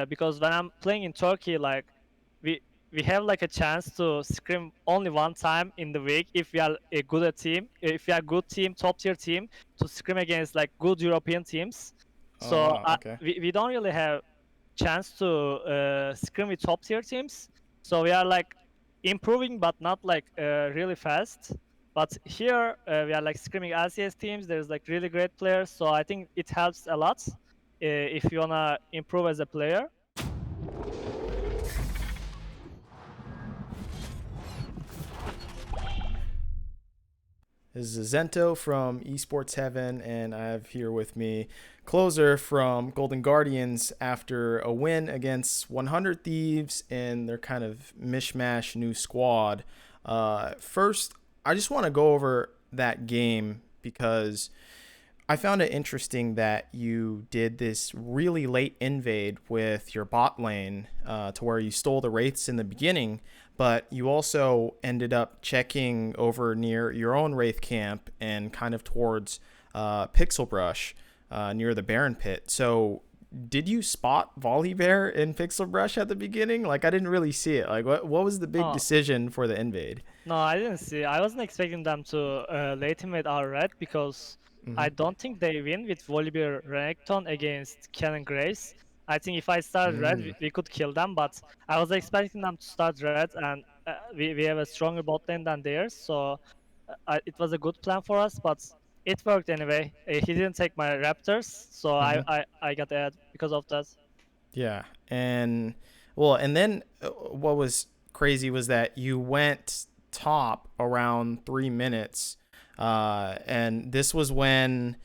because when I'm playing in Turkey, like we we have like a chance to scrim only one time in the week if we are a good a team, if we are good team, top tier team, to scrim against like good European teams. Oh So wow, okay. we don't really have chance to scrim with top tier teams. So we are like improving, but not like really fast. But here we are like scrimming LCS teams. There's like really great players, so I think it helps a lot if you wanna improve as a player. This is Zento from Esports Heaven, and I have here with me Closer from Golden Guardians after a win against 100 Thieves in their kind of mishmash new squad. First, I just want to go over that game because I found it interesting that you did this really late invade with your bot lane to where you stole the wraiths in the beginning, but you also ended up checking over near your own wraith camp and kind of towards Pixel Brush near the Baron Pit. So, did you spot Volibear in Pixel Brush at the beginning? Like, I didn't really see it. Like, what was the big Oh, decision for the invade? no, I didn't see. I wasn't expecting them to late invade our red because Mm-hmm. I don't think they win with Volibear Renekton against Canon Grace. I think if I start red, Mm. we could kill them, but I was expecting them to start red, and we have a stronger bot lane than theirs, so it was a good plan for us, but it worked anyway. He didn't take my Raptors, so Mm-hmm. I got ad because of that. Yeah. And well, and then what was crazy was that you went top around 3 minutes. And this was when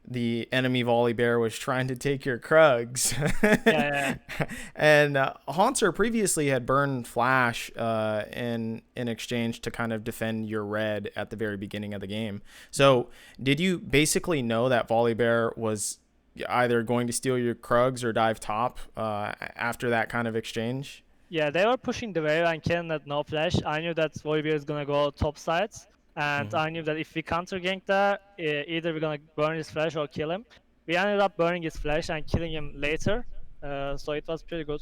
the enemy volley bear was trying to take your Krugs. Yeah, yeah, And Haunter previously had burned Flash in exchange to kind of defend your red at the very beginning of the game. So did you basically know that volley bear was either going to steal your Krugs or dive top after that kind of exchange? yeah. They were pushing the wave and Kennen had no flash. I knew that Volibear is gonna go top sides, and Mm-hmm. I knew that if we counter gank there, either we're gonna burn his flash or kill him. We ended up burning his flash and killing him later, so it was pretty good.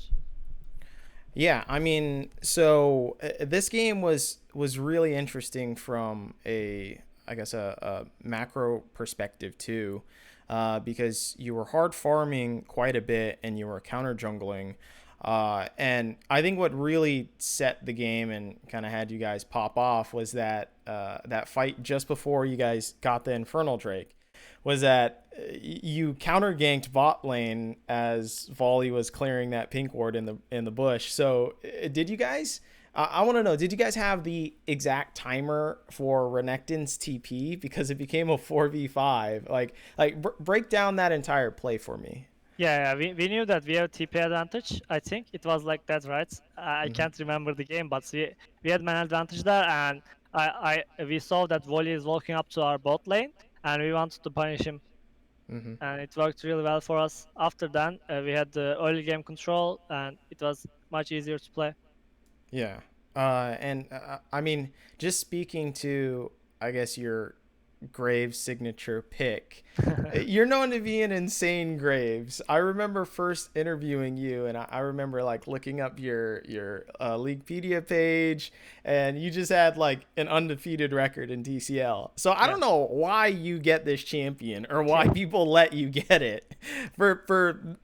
Yeah, I mean, so this game was really interesting from a I guess a macro perspective too, because you were hard farming quite a bit and you were counter jungling, and I think what really set the game and kind of had you guys pop off was that that fight just before you guys got the Infernal Drake was that you counter ganked bot lane as Volley was clearing that pink ward in the bush. So did you guys? I want to know. Did you guys have the exact timer for Renekton's TP because it became a 4v5? Break down that entire play for me. Yeah, yeah, we knew that we have TP advantage. I think it was like that, right? I Mm-hmm. can't remember the game, but we had man advantage there, and we saw that Volley is walking up to our bot lane, and we wanted to punish him, Mm-hmm. and it worked really well for us. After then, we had the early game control, and it was much easier to play. Yeah. And I mean, just speaking to, I guess, your Graves signature pick, you're known to be an insane Graves. I remember first interviewing you, and I remember like looking up your Leaguepedia page, and you just had like an undefeated record in TCL. So I Yeah. don't know why you get this champion or why people let you get it. For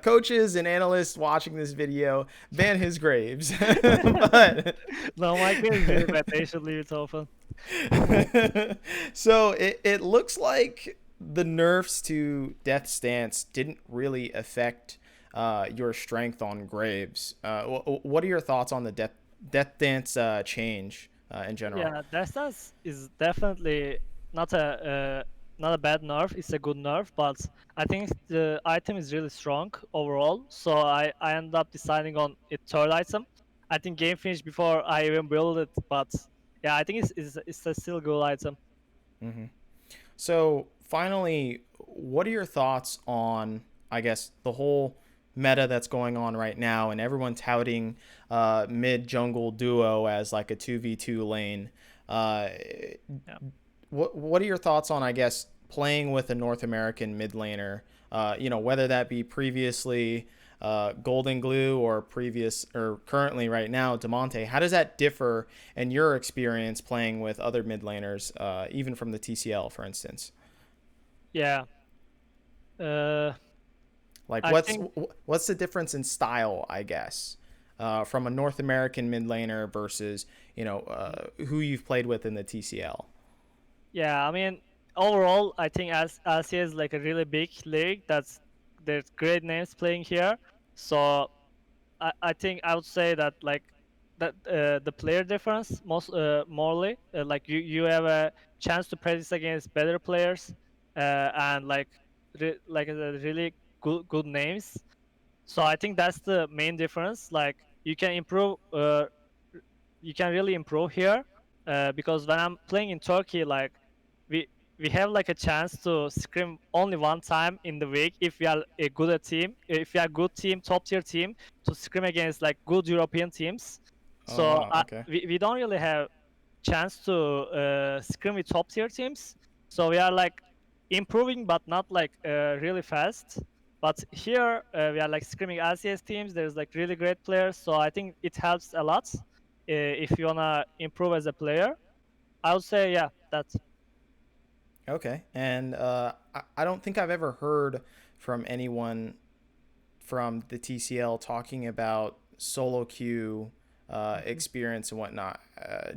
coaches and analysts watching this video, ban his Graves. But No, my game is really bad. They should leave it open. so it looks like the nerfs to Death Stance didn't really affect your strength on Graves. What are your thoughts on the Death Stance change in general? Yeah, distance is definitely not a bad nerf. It's a good nerf, but I think the item is really strong overall. So I ended up deciding on a third item. I think game finished before I even build it, but yeah, I think it's a still good item. Hmm. So finally, what are your thoughts on, I guess, the whole meta that's going on right now, and everyone touting mid jungle duo as like a 2v2 lane? Uh, Yeah. what are your thoughts on, I guess, playing with a North American mid laner? Whether that be previously Golden Glue or previous or currently right now Demonte. How does that differ in your experience playing with other mid laners, even from the TCL, for instance? Yeah. Uh, Like I think what's the difference in style, I guess, from a North American mid laner versus who you've played with in the TCL? yeah. I mean, overall, I think as Asia is like a really big league. There's great names playing here. So I think I would say that like that the player difference most morely like you have a chance to practice against better players and like really good names. So I think that's the main difference. Like you can really improve here because when I'm playing in Turkey, like we we have like a chance to scrim only one time in the week if we are a good a team, if we are good team, top tier team to scrim against like good European teams. Oh So wow, okay. we don't really have chance to scrim with top tier teams. So we are like improving, but not like really fast. But here we are like scrimming LCS teams. There's like really great players, so I think it helps a lot if you wanna improve as a player. I would say yeah, that's Okay, and I don't think I've ever heard from anyone from the TCL talking about solo queue Mhm. experience and whatnot.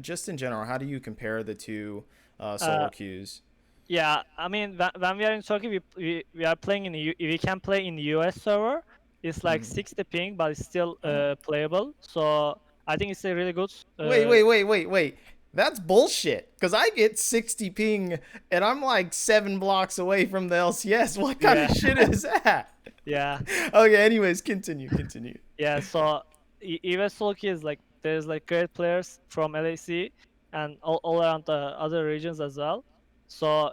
Just in general, how do you compare the two uh, solo queues? yeah. I mean, when we are in Turkey, we are playing in we can play in the US server. It's like Mm. 60 ping, but it's still Oh. playable. So I think it's a really good. Wait. That's bullshit. Because I get 60 ping and I'm like 7 blocks away from the LCS. What kind Yeah, of shit is that? yeah. Okay, anyways, continue. Yeah, so EVS Sulky is like there's like great players from LAC and all around the other regions as well. So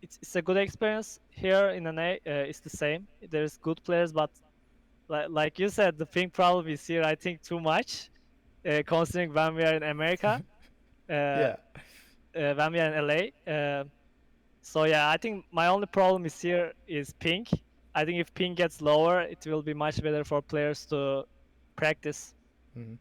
it's a good experience here in NA. It's the same. There's good players, but like you said, the ping problem is here. I think too much, considering when we are in America, uh, Yeah. when we are in LA. So yeah, I think my only problem is here is ping. I think if ping gets lower, it will be much better for players to practice. Mhm.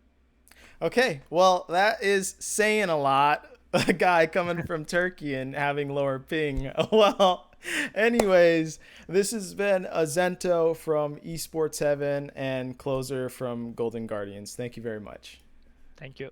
Okay, well, that is saying a lot. A guy coming from Turkey and having lower ping. Well, anyways, this has been Azento from Esports Heaven and Closer from Golden Guardians. Thank you very much. Thank you.